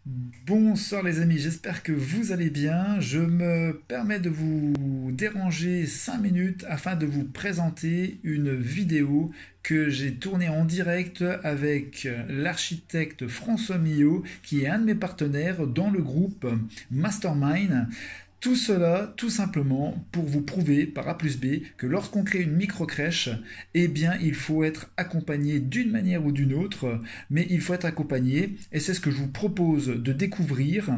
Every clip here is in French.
Bonsoir les amis, j'espère que vous allez bien. Je me permets de vous déranger 5 minutes afin de vous présenter une vidéo que j'ai tournée en direct avec l'architecte François Millot, qui est un de mes partenaires dans le groupe Mastermind. Tout cela, tout simplement, pour vous prouver par A plus B que lorsqu'on crée une micro-crèche, eh bien, il faut être accompagné d'une manière ou d'une autre, mais il faut être accompagné, et c'est ce que je vous propose de découvrir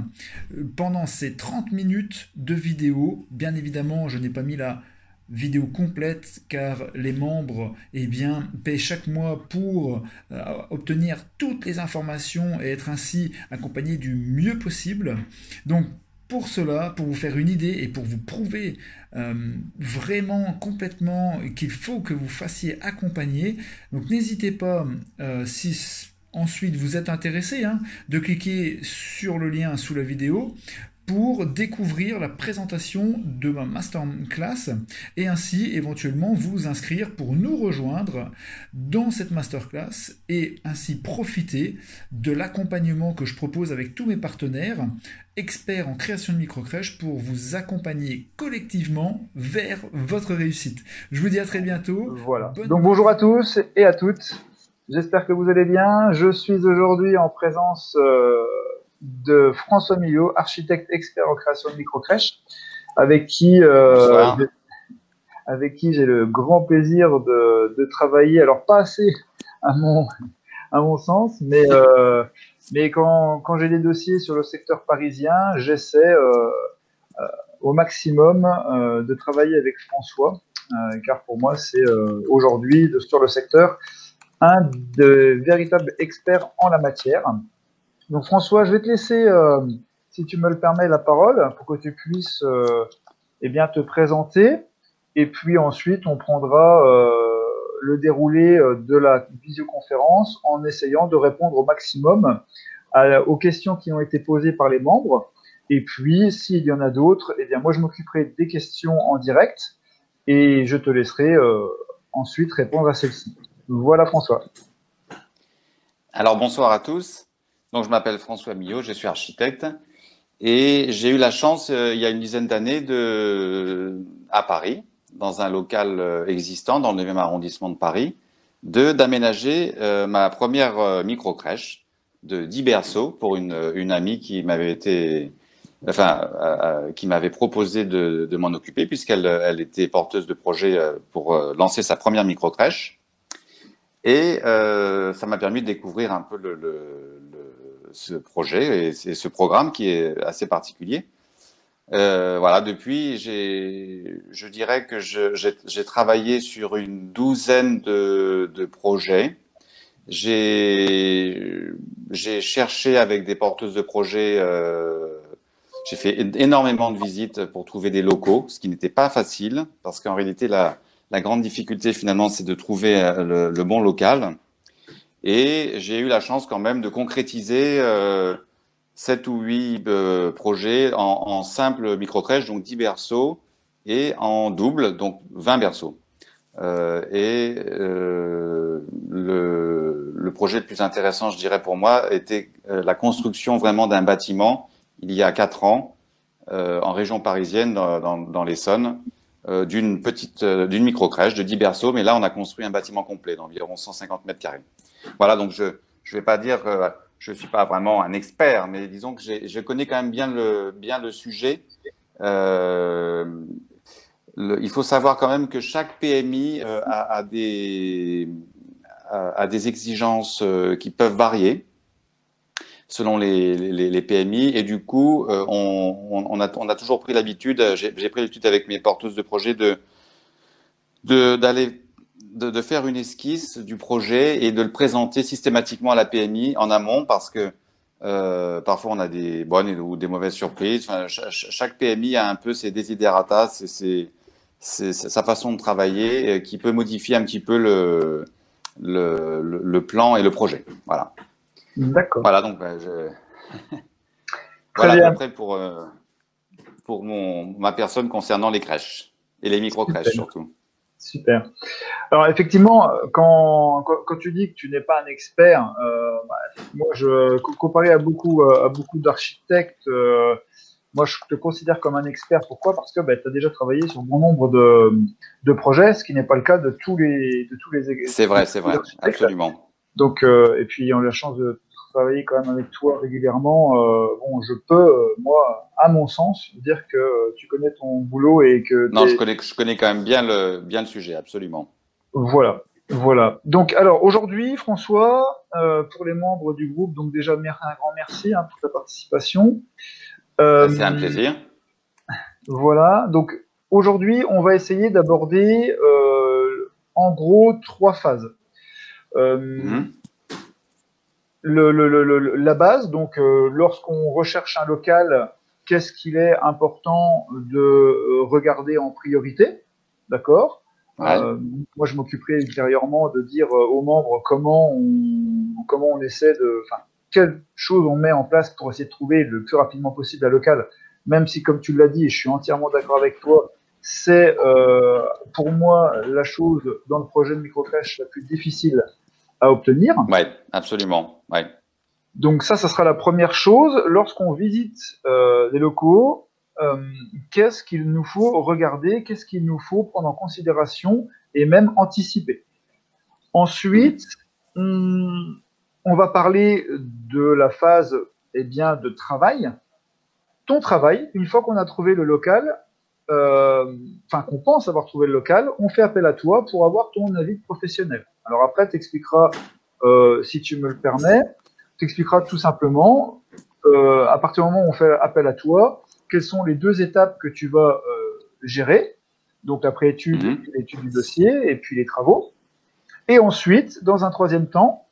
pendant ces 30 minutes de vidéo. Bien évidemment, je n'ai pas mis la vidéo complète car les membres eh bien, paient chaque mois pour obtenir toutes les informations et être ainsi accompagnés du mieux possible. Donc pour cela, pour vous faire une idée et pour vous prouver vraiment complètement qu'il faut que vous fassiez accompagner, donc n'hésitez pas, si ensuite vous êtes intéressé, de cliquer sur le lien sous la vidéo pour découvrir la présentation de ma masterclass et ainsi éventuellement vous inscrire pour nous rejoindre dans cette masterclass et ainsi profiter de l'accompagnement que je propose avec tous mes partenaires experts en création de microcrèches pour vous accompagner collectivement vers votre réussite. Je vous dis à très bientôt. Voilà. Bonne Donc bonjour à tous et à toutes. J'espère que vous allez bien. Je suis aujourd'hui en présence de François Millot, architecte expert en création de microcrèches, avec qui, Bonsoir. avec qui j'ai le grand plaisir de travailler. Alors pas assez à mon sens, mais quand j'ai des dossiers sur le secteur parisien, j'essaie au maximum de travailler avec François, car pour moi c'est aujourd'hui sur le secteur un de véritables experts en la matière. Donc François, je vais te laisser, si tu me le permets, la parole pour que tu puisses eh bien, te présenter. Et puis ensuite, on prendra le déroulé de la visioconférence en essayant de répondre au maximum aux questions qui ont été posées par les membres. Et puis, s'il y en a d'autres, eh bien, moi, je m'occuperai des questions en direct et je te laisserai ensuite répondre à celles-ci. Voilà, François. Alors bonsoir à tous. Donc je m'appelle François Millot, je suis architecte et j'ai eu la chance il y a une dizaine d'années à Paris, dans un local existant dans le 9e arrondissement de Paris, d'aménager ma première micro-crèche de 10 berceaux pour une amie qui m'avait qui m'avait proposé de m'en occuper puisqu'elle était porteuse de projet pour lancer sa première micro-crèche. Et ça m'a permis de découvrir un peu ce projet et ce programme qui est assez particulier. Voilà, depuis, je dirais que j'ai travaillé sur une douzaine de projets. J'ai cherché avec des porteuses de projets, j'ai fait énormément de visites pour trouver des locaux, ce qui n'était pas facile, parce qu'en réalité, la grande difficulté finalement, c'est de trouver le bon local. Et j'ai eu la chance quand même de concrétiser 7 ou 8 projets en simple micro-crèche, donc 10 berceaux, et en double, donc 20 berceaux. Le projet le plus intéressant, je dirais pour moi, était la construction vraiment d'un bâtiment il y a 4 ans en région parisienne, dans l'Essonne, d'une micro-crèche de 10 berceaux, mais là on a construit un bâtiment complet d'environ 150 mètres carrés. Voilà, donc je vais pas dire que je suis pas vraiment un expert, mais disons que je connais quand même bien le sujet. Euh, il faut savoir quand même que chaque PMI a des exigences qui peuvent varier selon les PMI. Et du coup, on a toujours pris l'habitude, j'ai pris l'habitude avec mes porteuses de projet de faire une esquisse du projet et de le présenter systématiquement à la PMI en amont parce que parfois on a des bonnes ou des mauvaises surprises. Enfin, chaque PMI a un peu ses desiderata, c'est sa façon de travailler qui peut modifier un petit peu le plan et le projet. Voilà. D'accord. Voilà, donc Très voilà à peu bien. près pour ma personne concernant les crèches et les micro-crèches Super. surtout. Super. Alors effectivement, quand tu dis que tu n'es pas un expert, moi comparé à beaucoup d'architectes, moi je te considère comme un expert. Pourquoi? Parce que tu as déjà travaillé sur bon nombre de projets, ce qui n'est pas le cas de C'est tous les vrai, architectes. absolument. Donc et puis on a la chance de travailler quand même avec toi régulièrement. Bon, je peux moi, à mon sens, dire que tu connais ton boulot et que Non, je connais quand même bien le sujet, absolument. voilà, voilà. Donc, alors aujourd'hui, François, pour les membres du groupe, donc déjà un grand merci pour ta participation. C'est un Euh, plaisir. voilà. Donc aujourd'hui, on va essayer d'aborder en gros trois phases. Euh, Mhm. la base, donc lorsqu'on recherche un local, qu'est-ce qu'il est important de regarder en priorité, d'accord? Ouais. Moi, je m'occuperai ultérieurement de dire aux membres comment on essaie de, enfin, quelles choses on met en place pour essayer de trouver le plus rapidement possible un local, même si, comme tu l'as dit, et je suis entièrement d'accord avec toi, c'est pour moi la chose dans le projet de microcrèche la plus difficile à obtenir. Ouais, absolument. Ouais. Donc ça sera la première chose. Lorsqu'on visite les locaux, euh, qu'est-ce qu'il nous faut regarder, qu'est-ce qu'il nous faut prendre en considération et même anticiper. Ensuite, Mhm. on, on va parler de la phase de travail. Ton travail, une fois qu'on a trouvé le local, qu'on pense avoir trouvé le local, on fait appel à toi pour avoir ton avis professionnel. Alors après, tu expliqueras, si tu me le permets, t'expliquera tout simplement, à partir du moment où on fait appel à toi, quelles sont les deux étapes que tu vas gérer, donc la préétude, Mhm. l'étude du dossier et puis les travaux. Et ensuite, dans un troisième temps,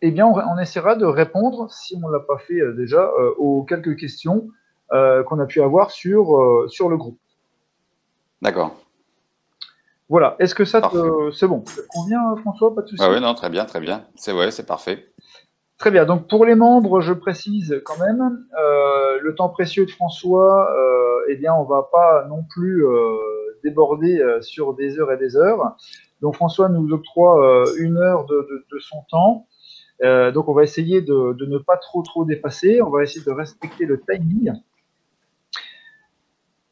eh bien, on essaiera de répondre, si on ne l'a pas fait déjà, aux quelques questions qu'on a pu avoir sur le groupe. D'accord. Voilà. Est-ce que Parfait. c'est bon? Ça te convient, François? Pas de Ouais, souci? ouais, non, très bien, très bien. C'est parfait. Très bien. Donc pour les membres, je précise quand même, le temps précieux de François, eh bien, on va pas non plus déborder sur des heures et des heures. Donc François nous octroie 1 heure de son temps. Donc on va essayer de ne pas trop dépasser. On va essayer de respecter le timing.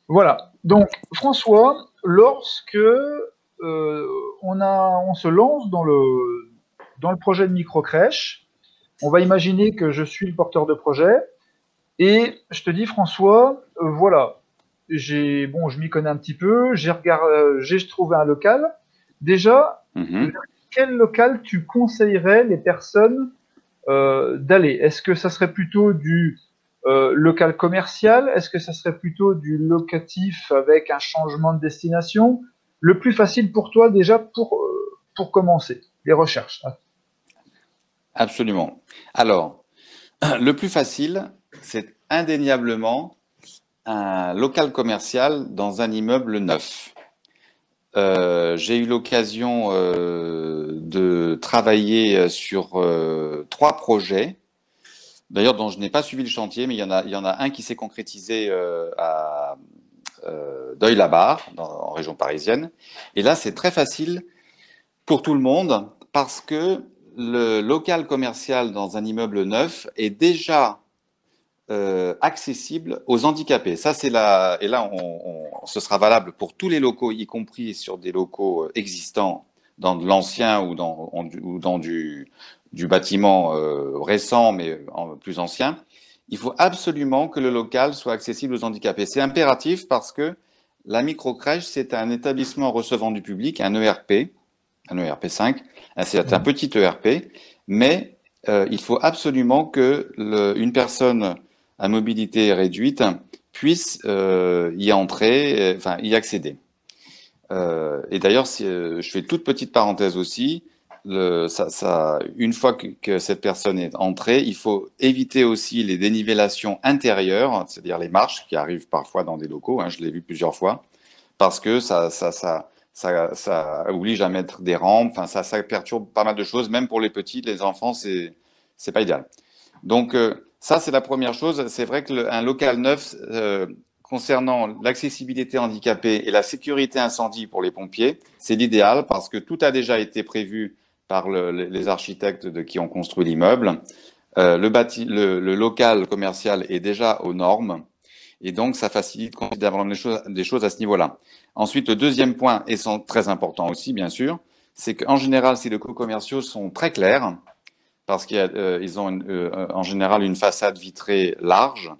Voilà. Donc François, lorsque on se lance dans le projet de microcrèche, on va imaginer que je suis le porteur de projet et je te dis François, voilà, je m'y connais un petit peu, j'ai trouvé un local. Déjà, vers Mhm. quel local tu conseillerais les personnes d'aller? Est-ce que ça serait plutôt du local commercial? Est-ce que ça serait plutôt du locatif avec un changement de destination? Le plus facile pour toi déjà pour commencer les recherches. Absolument. Alors, le plus facile, c'est indéniablement un local commercial dans un immeuble neuf. J'ai eu l'occasion de travailler sur trois projets, d'ailleurs dont je n'ai pas suivi le chantier, mais il y en a un qui s'est concrétisé à Deuil-la-Barre, en région parisienne. Et là, c'est très facile pour tout le monde parce que le local commercial dans un immeuble neuf est déjà accessible aux handicapés. Ça, c'est là, et là, ce sera valable pour tous les locaux, y compris sur des locaux existants dans de l'ancien ou dans du bâtiment récent, mais plus ancien. Il faut absolument que le local soit accessible aux handicapés. C'est impératif parce que la microcrèche, c'est un établissement recevant du public, un ERP 5, c'est un petit ERP, mais il faut absolument que une personne à mobilité réduite puisse y entrer, enfin y accéder. Et d'ailleurs, si, je fais toute petite parenthèse aussi, une fois que cette personne est entrée, il faut éviter aussi les dénivellations intérieures, c'est-à-dire les marches qui arrivent parfois dans des locaux, hein, je l'ai vu plusieurs fois, parce que ça oblige à mettre des rampes, enfin ça perturbe pas mal de choses, même pour les petits, les enfants, c'est pas idéal. Donc ça, c'est la première chose. C'est vrai qu'un local neuf concernant l'accessibilité handicapée et la sécurité incendie pour les pompiers, c'est l'idéal parce que tout a déjà été prévu par les architectes qui ont construit l'immeuble. Le local commercial est déjà aux normes et donc ça facilite considérablement des choses à ce niveau-là. Ensuite, le deuxième point, et très important aussi, bien sûr, c'est qu'en général, ces locaux commerciaux sont très clairs parce qu'ils ont en général une façade vitrée large.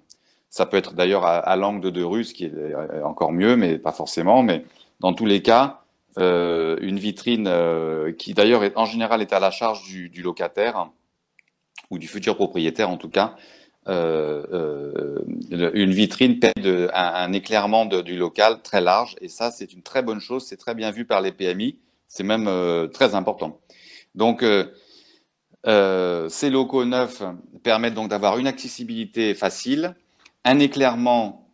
Ça peut être d'ailleurs à l'angle de 2 rues, ce qui est encore mieux, mais pas forcément. Mais dans tous les cas, une vitrine qui d'ailleurs en général est à la charge du locataire ou du futur propriétaire en tout cas. Une vitrine permet un éclairement du local très large et ça c'est une très bonne chose, c'est très bien vu par les PMI, c'est même très important. Donc ces locaux neufs permettent donc d'avoir une accessibilité facile, un éclairement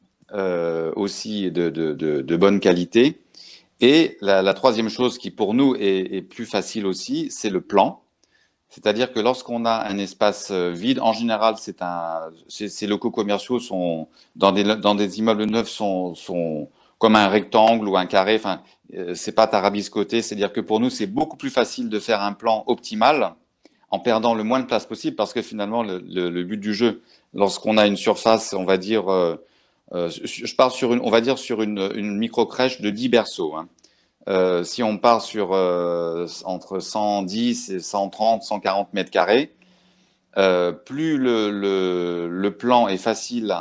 aussi de bonne qualité. Et la troisième chose qui pour nous est plus facile aussi, c'est le plan. C'est-à-dire que lorsqu'on a un espace vide, en général, ces locaux commerciaux sont dans des immeubles neufs sont comme un rectangle ou un carré. Enfin, c'est pas tarabiscoté. C'est-à-dire que pour nous, c'est beaucoup plus facile de faire un plan optimal en perdant le moins de place possible, parce que finalement, le but du jeu, lorsqu'on a une surface, on va dire, je pars sur on va dire sur une micro-crèche de 10 berceaux. Hein. Si on part sur entre 110 et 130, 140 mètres carrés, plus le plan est facile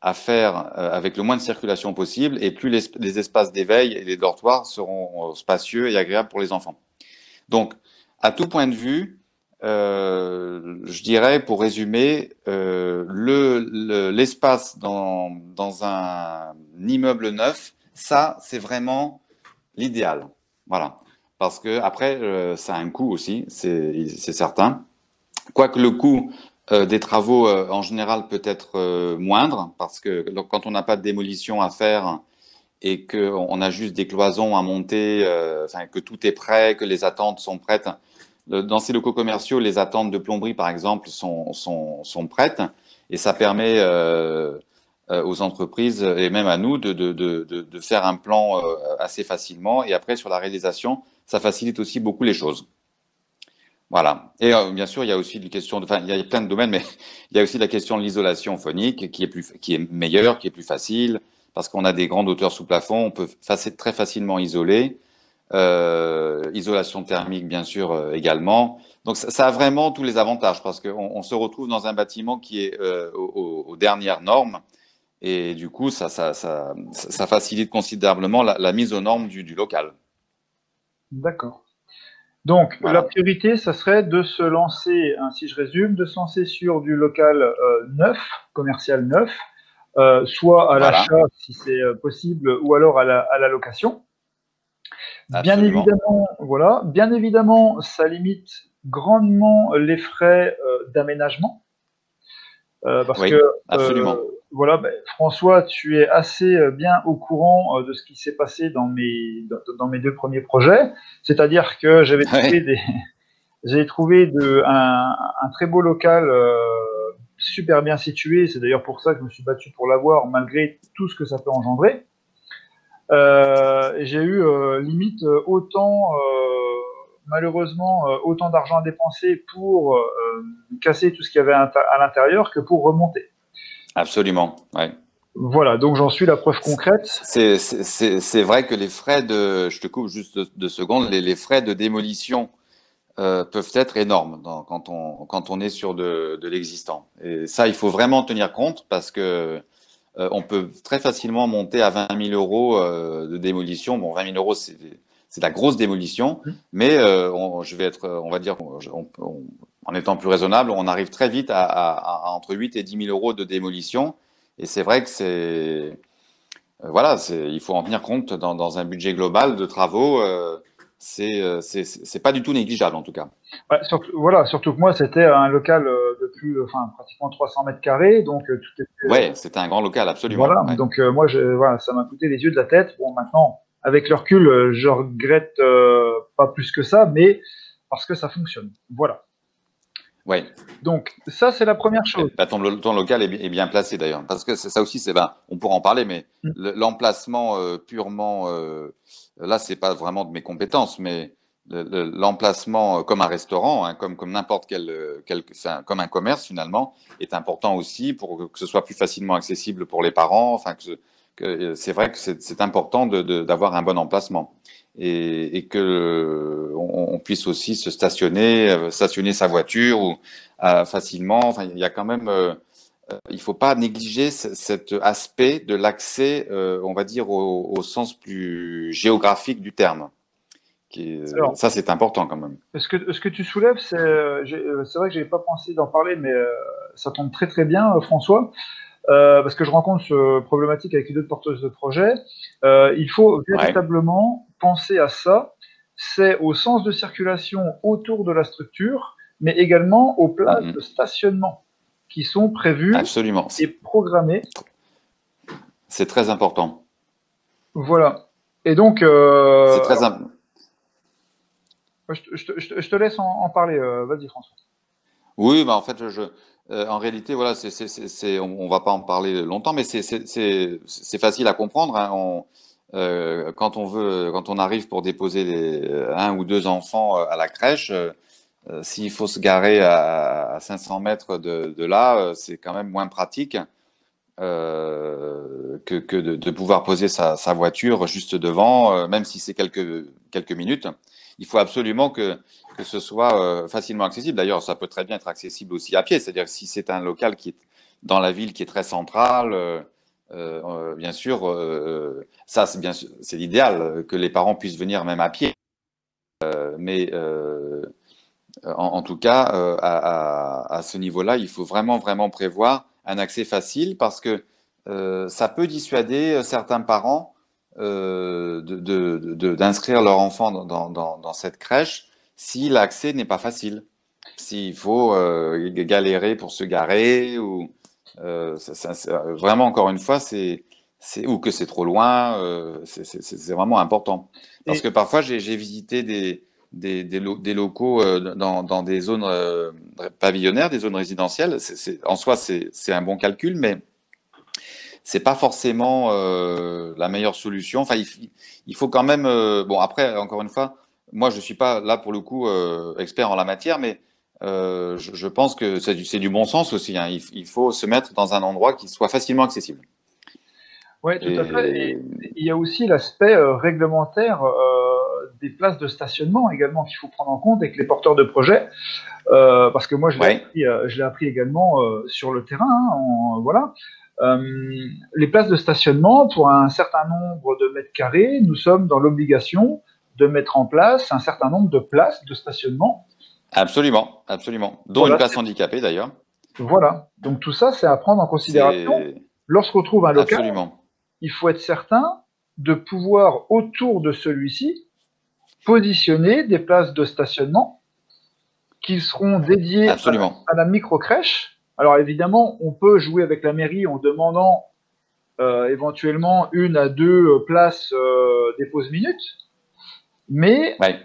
à faire avec le moins de circulation possible, et plus les espaces d'éveil et les dortoirs seront spacieux et agréables pour les enfants. Donc, à tout point de vue, je dirais, pour résumer, l'espace dans un immeuble neuf, ça, c'est vraiment l'idéal. Voilà. Parce que après, ça a un coût aussi, c'est certain. Quoique le coût des travaux, en général, peut être moindre, parce que quand on n'a pas de démolition à faire et qu'on a juste des cloisons à monter, enfin, que tout est prêt, que les attentes sont prêtes. Dans ces locaux commerciaux, les attentes de plomberie, par exemple, sont prêtes, et ça permet aux entreprises et même à nous de faire un plan assez facilement. Et après, sur la réalisation, ça facilite aussi beaucoup les choses. Voilà. Et bien sûr, il y a aussi une question enfin, il y a plein de domaines, mais il y a aussi la question de l'isolation phonique qui est meilleure, qui est plus facile, parce qu'on a des grandes hauteurs sous plafond, on peut très facilement isoler. Isolation thermique, bien sûr, également. Donc, ça a vraiment tous les avantages, parce qu'on se retrouve dans un bâtiment qui est aux dernières normes, et du coup, ça facilite considérablement la mise aux normes du local. D'accord. Donc, Voilà. la priorité, ça serait de se lancer, hein, si je résume, de se lancer sur du local neuf, commercial neuf, soit à Voilà. l'achat si c'est possible, ou alors à la location. Bien Absolument. évidemment, voilà. Bien évidemment, ça limite grandement les frais d'aménagement, parce Oui, que absolument. voilà, ben, François, tu es assez bien au courant de ce qui s'est passé dans mes 2 premiers projets. C'est-à-dire que j'avais trouvé Ouais. j'ai trouvé un très beau local super bien situé. C'est d'ailleurs pour ça que je me suis battu pour l'avoir, malgré tout ce que ça peut engendrer. J'ai eu limite autant, malheureusement, autant d'argent à dépenser pour casser tout ce qu'il y avait à l'intérieur que pour remonter. Absolument. Ouais. Voilà, donc j'en suis la preuve concrète. C'est vrai que les frais je te coupe juste 2 secondes, les frais de démolition peuvent être énormes quand on est sur de l'existant. Et ça, il faut vraiment tenir compte, parce que on peut très facilement monter à 20 000 euros de démolition. Bon, 20 000 euros, c'est la grosse démolition, mais je vais être, on va dire, en étant plus raisonnable, on arrive très vite à entre 8 et 10 000 euros de démolition. Et c'est vrai que voilà, il faut en tenir compte dans un budget global de travaux. C'est pas du tout négligeable, en tout cas. Ouais, surtout que moi, c'était un local enfin, pratiquement 300 mètres carrés, donc tout était. Ouais, c'était un grand local, absolument. Voilà, Ouais. donc moi, voilà, ça m'a coûté les yeux de la tête. Bon, maintenant, avec le recul, je regrette pas plus que ça, mais parce que ça fonctionne. Voilà. Ouais. Donc, ça, c'est la première chose. Bah, ton local est bien placé d'ailleurs, parce que ça aussi, on pourra en parler, mais l'emplacement purement, là, c'est pas vraiment de mes compétences, mais l'emplacement comme un restaurant, hein, comme n'importe comme un commerce finalement, est important aussi pour que ce soit plus facilement accessible pour les parents. Enfin, c'est vrai que c'est important d'avoir un bon emplacement et que on puisse aussi se stationner sa voiture ou facilement. Enfin, il y a quand même, il faut pas négliger cet aspect de l'accès, on va dire au sens plus géographique du terme. Alors, Ça, c'est important quand même. ce que tu soulèves, c'est vrai que j'avais pas pensé d'en parler, mais ça tombe très très bien, François, parce que je rencontre ce problématique avec les deux porteuses de projet. Il faut Ouais. véritablement penser à ça. C'est au sens de circulation autour de la structure, mais également aux places de stationnement qui sont prévues Absolument. et programmées. C'est très important. Voilà. Et donc, C'est très important. je te laisse en parler. Vas-y, François. Oui, bah en fait, en réalité, voilà, on va pas en parler longtemps, mais c'est facile à comprendre. Hein. Quand on arrive pour déposer un ou deux enfants à la crèche, s'il faut se garer à 500 mètres de là, c'est quand même moins pratique que de pouvoir poser sa voiture juste devant, même si c'est quelques minutes. Il faut absolument que ce soit facilement accessible. D'ailleurs, ça peut très bien être accessible aussi à pied. C'est-à-dire que si c'est un local qui est dans la ville, qui est très central, bien sûr, ça c'est l'idéal que les parents puissent venir même à pied. Mais en tout cas, à ce niveau-là, il faut vraiment prévoir un accès facile parce que ça peut dissuader certains parents d'inscrire leur enfant dans cette crèche si l'accès n'est pas facile. S'il faut galérer pour se garer ou vraiment encore une fois, ou que c'est trop loin, c'est vraiment important. Parce Et que parfois j'ai visité des locaux dans des zones pavillonnaires, des zones résidentielles. En soi, c'est un bon calcul, mais c'est pas forcément la meilleure solution. Enfin, il faut quand même. Bon, après, encore une fois, moi, je suis pas là pour le coup expert en la matière, mais je pense que c'est du bon sens aussi. Hein. Il faut se mettre dans un endroit qui soit facilement accessible. oui, tout à fait. Et Et il y a aussi l'aspect réglementaire des places de stationnement également qu'il faut prendre en compte avec les porteurs de projets, parce que moi ouais, je l'ai appris également sur le terrain. Hein, voilà. Les places de stationnement, pour un certain nombre de mètres carrés, nous sommes dans l'obligation de mettre en place un certain nombre de places de stationnement. absolument. Dont une Voilà, place handicapée d'ailleurs. voilà. Donc tout ça, c'est à prendre en considération. C'est Lorsqu'on trouve un local, absolument, il faut être certain de pouvoir, autour de celui-ci, positionner des places de stationnement qui seront dédiées absolument. à la micro-crèche. Alors évidemment, on peut jouer avec la mairie en demandant éventuellement 1 à 2 places des pauses minutes, mais Ouais.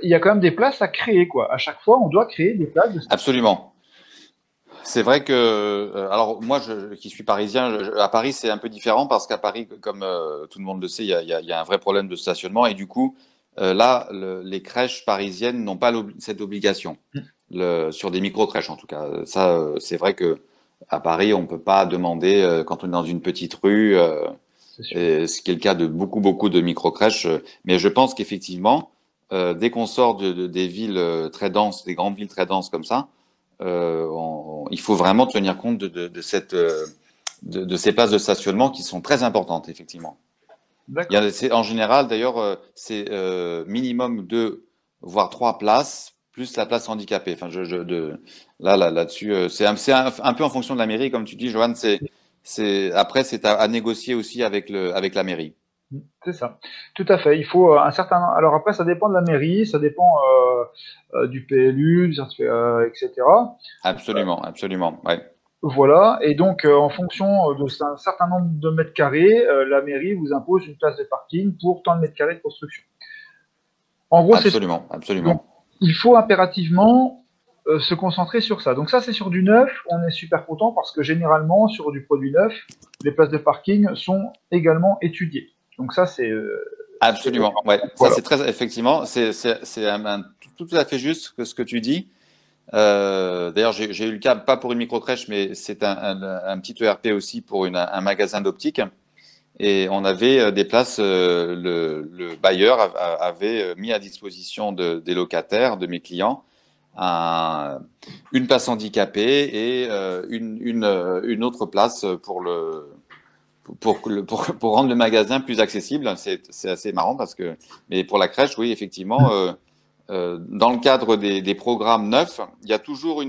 il y a quand même des places à créer, quoi. À chaque fois, on doit créer des places de stationnement. Absolument. C'est vrai que, alors moi, qui suis parisien, à Paris, c'est un peu différent parce qu'à Paris, comme tout le monde le sait, il y a un vrai problème de stationnement et du coup, là, les crèches parisiennes n'ont pas cette obligation, sur des micro-crèches en tout cas. Ça, c'est vrai que à Paris, on peut pas demander quand on est dans une petite rue, et ce qui est le cas de beaucoup de micro-crèches. Mais je pense qu'effectivement, dès qu'on sort des villes très denses, des grandes villes très denses comme ça, il faut vraiment tenir compte de ces places de stationnement qui sont très importantes, effectivement. D'accord. En général, d'ailleurs, c'est minimum 2 voire 3 places, plus la place handicapée. Enfin, là-dessus, c'est un peu en fonction de la mairie, comme tu dis, Johan. Après, c'est à négocier aussi avec la mairie. C'est ça. Tout à fait. Il faut un certain. Alors après, ça dépend de la mairie, ça dépend du PLU, du certificat, etc. Absolument, ouais. Voilà. Et donc, en fonction de un certain nombre de mètres carrés, la mairie vous impose une place de parking pour tant de mètres carrés de construction. En gros, c'est ça. Donc, Absolument. il faut impérativement se concentrer sur ça. Donc ça, c'est sur du neuf. On est super content parce que généralement, sur du produit neuf, les places de parking sont également étudiées. Donc ça, c'est… Absolument, ouais. Voilà. Ça, c'est très, effectivement, c'est tout à fait juste que ce que tu dis. D'ailleurs, j'ai eu le cas, pas pour une micro-crèche, mais c'est un petit ERP aussi pour un magasin d'optique. Et on avait des places, le bailleur avait mis à disposition des locataires, de mes clients, une place handicapée et une autre place pour rendre le magasin plus accessible. C'est assez marrant parce que, mais pour la crèche, oui, effectivement, dans le cadre des programmes neufs, il y a toujours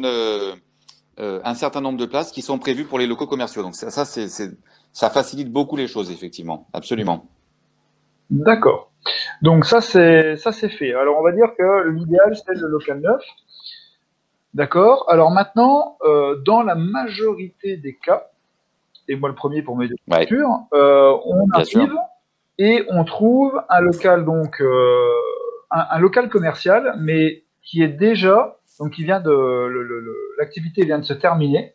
un certain nombre de places qui sont prévues pour les locaux commerciaux. Donc ça facilite beaucoup les choses, effectivement, absolument. D'accord. Donc ça c'est fait. Alors on va dire que l'idéal c'est le local neuf. D'accord. Alors maintenant, dans la majorité des cas, et moi le premier pour mes deux structures, on arrive et on trouve un local donc un local commercial, mais qui est déjà donc qui vient l'activité vient de se terminer.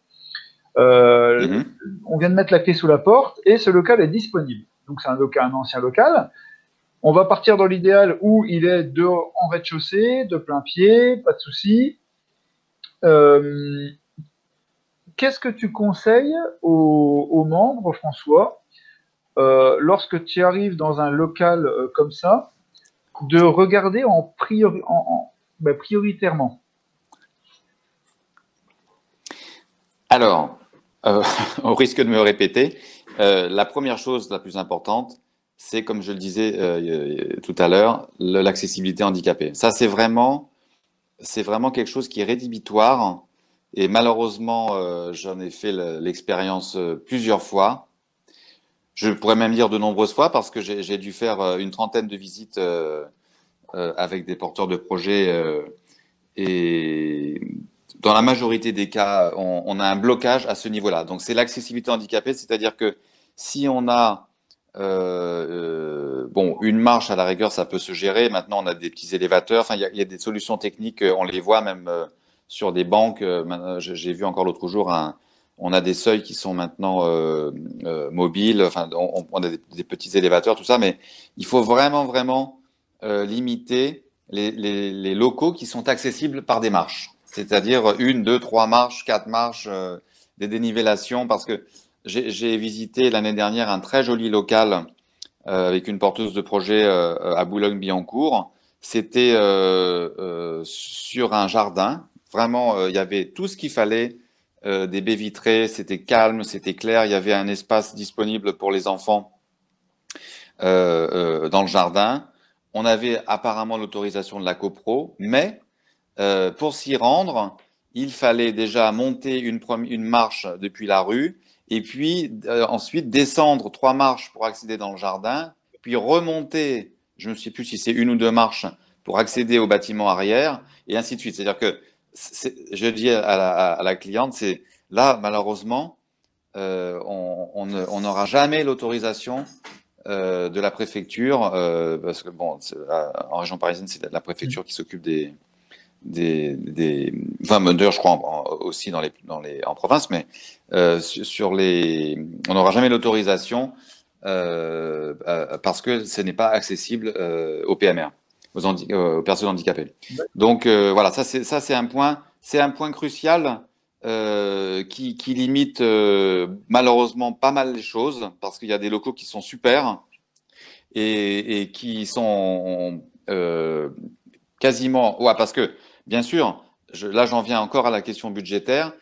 On vient de mettre la clé sous la porte et ce local est disponible. Donc c'est un ancien local. On va partir dans l'idéal où il est en rez-de-chaussée, de plein pied, pas de souci. Qu'est-ce que tu conseilles aux membres, François, lorsque tu arrives dans un local comme ça, de regarder prioritairement? Alors, au risque de me répéter, la première chose la plus importante, c'est, comme je le disais tout à l'heure, l'accessibilité handicapée. Ça, c'est vraiment quelque chose qui est rédhibitoire. Et malheureusement, j'en ai fait l'expérience plusieurs fois. Je pourrais même dire de nombreuses fois parce que j'ai dû faire une trentaine de visites avec des porteurs de projets. Et dans la majorité des cas, on a un blocage à ce niveau-là. Donc, c'est l'accessibilité handicapée, c'est-à-dire que si on a une marche à la rigueur, ça peut se gérer. Maintenant, on a des petits élévateurs. Enfin, il y a des solutions techniques. On les voit même sur des banques. J'ai vu encore l'autre jour, on a des seuils qui sont maintenant mobiles. Enfin, on a des petits élévateurs, tout ça. Mais il faut vraiment limiter les locaux qui sont accessibles par des marches. C'est-à-dire 1, 2, 3 marches, 4 marches, des dénivellations, parce que j'ai visité l'année dernière un très joli local avec une porteuse de projet à Boulogne-Billancourt. C'était sur un jardin. Vraiment, il y avait tout ce qu'il fallait, des baies vitrées, c'était calme, c'était clair. Il y avait un espace disponible pour les enfants dans le jardin. On avait apparemment l'autorisation de la copro, mais pour s'y rendre, il fallait déjà monter une marche depuis la rue et puis ensuite descendre 3 marches pour accéder dans le jardin, puis remonter, je ne sais plus si c'est 1 ou 2 marches pour accéder au bâtiment arrière, et ainsi de suite. C'est-à-dire que, je dis à la cliente, c'est là, malheureusement, on n'aura jamais l'autorisation de la préfecture, parce que bon, en région parisienne, c'est la préfecture qui s'occupe enfin, d'ailleurs, je crois aussi en province, mais on n'aura jamais l'autorisation parce que ce n'est pas accessible aux PMR, aux personnes handicapées. Donc voilà, ça c'est un point crucial qui limite malheureusement pas mal les choses parce qu'il y a des locaux qui sont super et qui sont quasiment, ouais, parce que bien sûr, là j'en viens encore à la question budgétaire.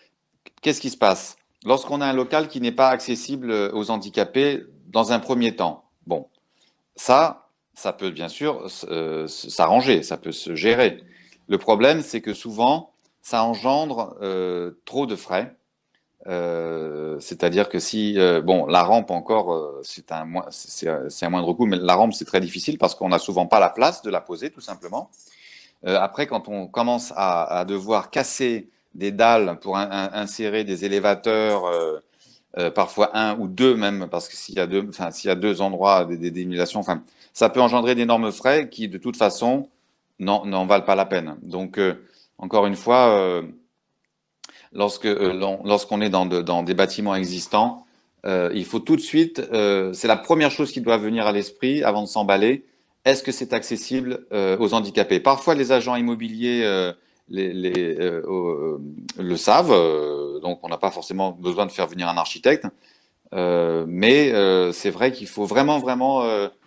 Qu'est-ce qui se passe lorsqu'on a un local qui n'est pas accessible aux handicapés dans un premier temps? Bon, ça peut bien sûr s'arranger, ça peut se gérer. Le problème, c'est que souvent, ça engendre trop de frais. C'est-à-dire que si, la rampe encore, c'est un moindre coût, mais la rampe, c'est très difficile parce qu'on n'a souvent pas la place de la poser, tout simplement. Après, quand on commence à devoir casser des dalles pour insérer des élévateurs, parfois 1 ou 2 même, parce que s'il y a 2 endroits, des dénivelations, enfin, ça peut engendrer d'énormes frais qui, de toute façon, n'en valent pas la peine. Donc, encore une fois, lorsqu'on est dans des bâtiments existants, il faut tout de suite, c'est la première chose qui doit venir à l'esprit avant de s'emballer. Est-ce que c'est accessible aux handicapés? Parfois, les agents immobiliers le savent, donc on n'a pas forcément besoin de faire venir un architecte. Mais c'est vrai qu'il faut vraiment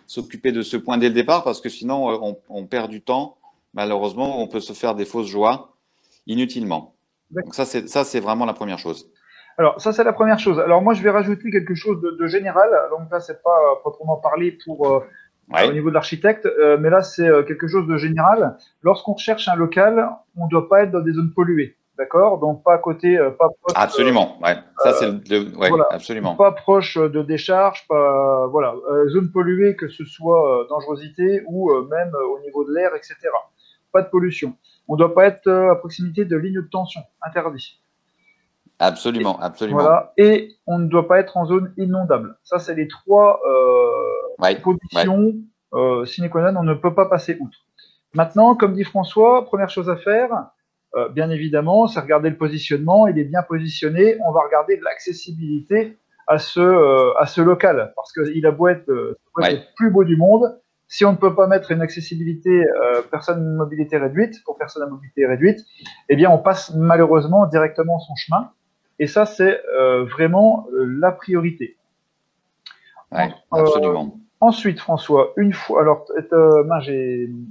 s'occuper de ce point dès le départ parce que sinon on perd du temps. Malheureusement, on peut se faire des fausses joies inutilement. Donc ça c'est vraiment la première chose. Alors, ça, c'est la première chose. Alors, moi, je vais rajouter quelque chose de général. Donc, là, c'est pas proprement parlé pour au niveau de l'architecte, mais là, c'est quelque chose de général. Lorsqu'on recherche un local, on ne doit pas être dans des zones polluées. D'accord? Donc, pas à côté, pas proche. Absolument, ouais. Ça, c'est ouais, voilà, absolument. pas proche de décharge, pas, voilà, zone polluée, que ce soit dangerosité ou même au niveau de l'air, etc. Pas de pollution. On ne doit pas être à proximité de lignes de tension, interdit. Absolument, absolument. Voilà, et on ne doit pas être en zone inondable. Ça, c'est les trois conditions sine qua non, on ne peut pas passer outre. Maintenant, comme dit François, première chose à faire, bien évidemment, c'est regarder le positionnement. Il est bien positionné. On va regarder l'accessibilité à ce local, parce qu'il a beau être le plus beau du monde. Si on ne peut pas mettre une accessibilité personne à mobilité réduite, pour personne à mobilité réduite, eh bien, on passe malheureusement directement son chemin. Et ça, c'est vraiment la priorité. Ouais, absolument. Ensuite, François, une fois, alors,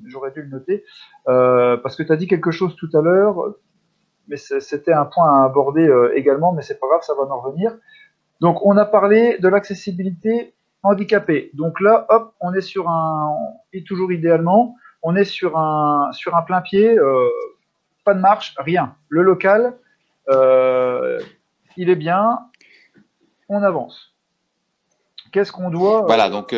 j'aurais dû le noter, parce que tu as dit quelque chose tout à l'heure, mais c'était un point à aborder également, mais c'est pas grave, ça va en revenir. Donc, on a parlé de l'accessibilité handicapée. Donc là, hop, on est sur et toujours idéalement, on est sur un plein pied, pas de marche, rien. Le local, il est bien, on avance. Qu'est-ce qu'on doit Voilà, donc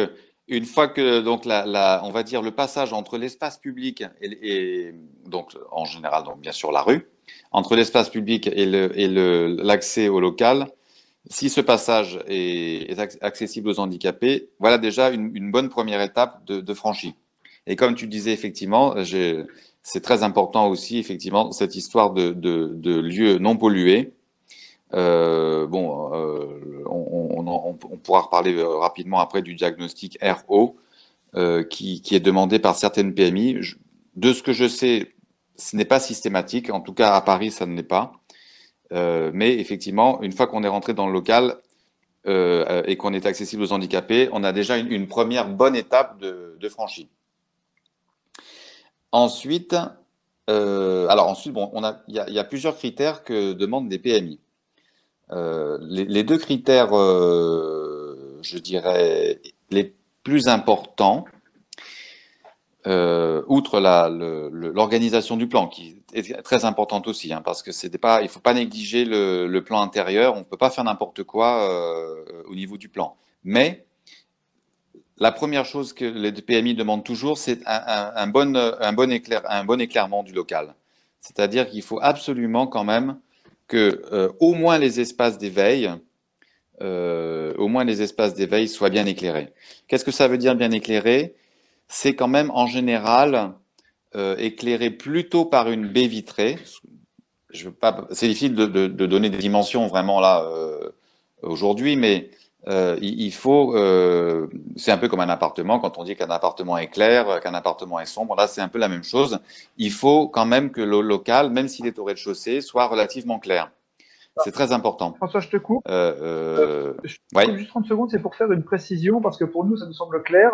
une fois que donc on va dire le passage entre l'espace public et donc en général donc bien sûr la rue, entre l'espace public et l'accès au local, si ce passage est accessible aux handicapés, voilà déjà une bonne première étape de franchie. Et comme tu disais effectivement, c'est très important aussi effectivement cette histoire de lieux non pollués. On pourra reparler rapidement après du diagnostic RO qui est demandé par certaines PMI. De ce que je sais, ce n'est pas systématique. En tout cas, à Paris, ça ne l'est pas. Mais effectivement, une fois qu'on est rentré dans le local et qu'on est accessible aux handicapés, on a déjà une première bonne étape de franchie. Ensuite, il y a plusieurs critères que demandent des PMI. Les deux critères, je dirais, les plus importants, outre l'organisation du plan, qui est très importante aussi, hein, parce que il ne faut pas négliger le plan intérieur, on ne peut pas faire n'importe quoi au niveau du plan. Mais la première chose que les PMI demandent toujours, c'est un bon éclairement du local. C'est-à-dire qu'il faut absolument quand même que au moins les espaces d'éveil soient bien éclairés. Qu'est-ce que ça veut dire bien éclairé? C'est quand même en général éclairé plutôt par une baie vitrée. C'est difficile de donner des dimensions vraiment là aujourd'hui, mais il faut. C'est un peu comme un appartement. Quand on dit qu'un appartement est clair, qu'un appartement est sombre, là c'est un peu la même chose. Il faut quand même que le local, même s'il est au rez-de-chaussée, soit relativement clair. C'est très important. François, je te coupe. Je te coupe juste 30 secondes, c'est pour faire une précision, parce que pour nous, ça nous semble clair.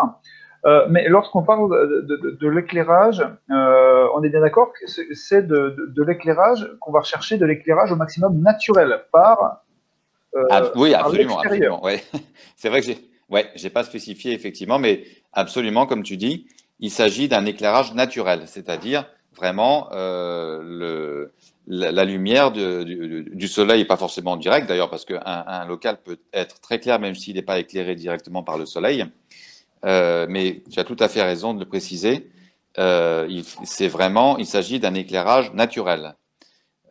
Mais lorsqu'on parle de l'éclairage, on est bien d'accord que c'est de l'éclairage qu'on va rechercher, de l'éclairage au maximum naturel par oui, absolument, par absolument. Ouais. C'est vrai que j'ai pas spécifié effectivement, mais absolument, comme tu dis, il s'agit d'un éclairage naturel, c'est-à-dire vraiment la lumière du soleil, pas forcément direct d'ailleurs, parce qu'un local peut être très clair même s'il n'est pas éclairé directement par le soleil. Mais tu as tout à fait raison de le préciser. Il s'agit d'un éclairage naturel.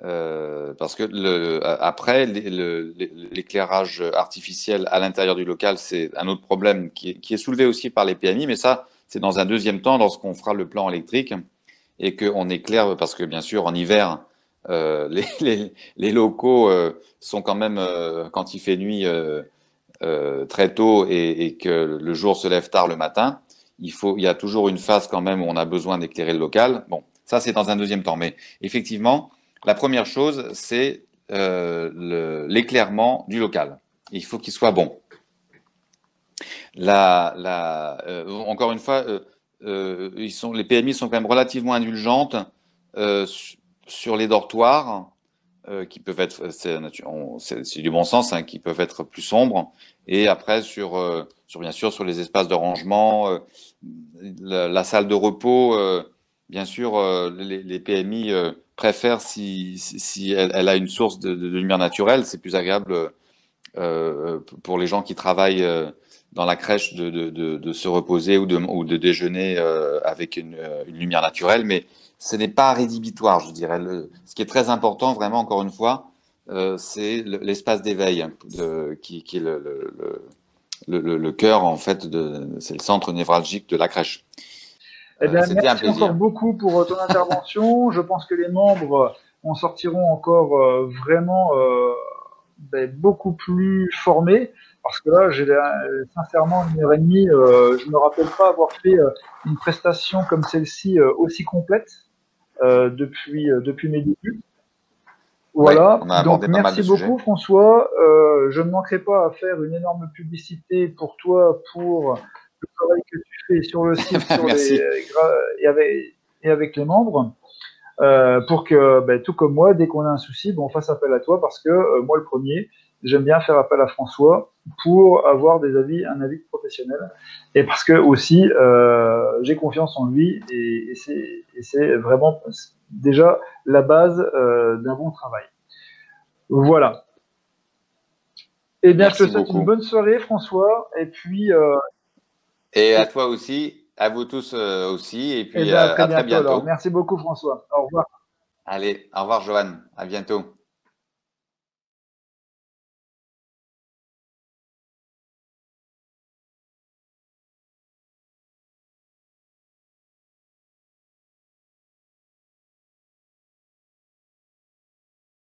Parce que après, l'éclairage artificiel à l'intérieur du local, c'est un autre problème qui est soulevé aussi par les PMI, mais ça, c'est dans un deuxième temps lorsqu'on fera le plan électrique et qu'on éclaire, parce que bien sûr, en hiver, les locaux sont quand même, quand il fait nuit très tôt et que le jour se lève tard le matin, il y a toujours une phase quand même où on a besoin d'éclairer le local. Bon, ça c'est dans un deuxième temps, mais effectivement, la première chose, c'est l'éclairement du local. Il faut qu'il soit bon. Encore une fois, les PMI sont quand même relativement indulgentes sur les dortoirs qui peuvent être, c'est du bon sens, hein, qui peuvent être plus sombres. Et après, bien sûr, sur les espaces de rangement, la salle de repos, bien sûr, les PMI préfèrent si elle a une source de lumière naturelle, c'est plus agréable pour les gens qui travaillent dans la crèche de se reposer ou de déjeuner avec une lumière naturelle, mais ce n'est pas rédhibitoire, je dirais. Ce qui est très important, vraiment, encore une fois, c'est l'espace d'éveil, qui est le cœur, en fait, c'est le centre névralgique de la crèche. Eh bien, C'était un merci encore plaisir. beaucoup pour ton intervention. Je pense que les membres en sortiront encore vraiment beaucoup plus formés. Parce que là, j'ai sincèrement 1 heure et demie, je ne me rappelle pas avoir fait une prestation comme celle-ci aussi complète depuis mes débuts. Ouais, Voilà, on a donc abordé pas mal merci de sujets. beaucoup François. Je ne manquerai pas à faire une énorme publicité pour toi, pour le travail que tu fais sur le site, Merci. et avec les membres, pour que, tout comme moi, dès qu'on a un souci, on fasse appel à toi, parce que moi le premier, j'aime bien faire appel à François pour avoir un avis professionnel, et parce que aussi j'ai confiance en lui, et c'est vraiment déjà la base d'un bon travail. Voilà. Eh bien, je te Merci souhaite une beaucoup. bonne soirée, François, et puis Et à toi aussi, à vous tous aussi, et puis à très à très bientôt alors. bientôt. Merci beaucoup, François. Au revoir. Allez, au revoir Johan, à bientôt.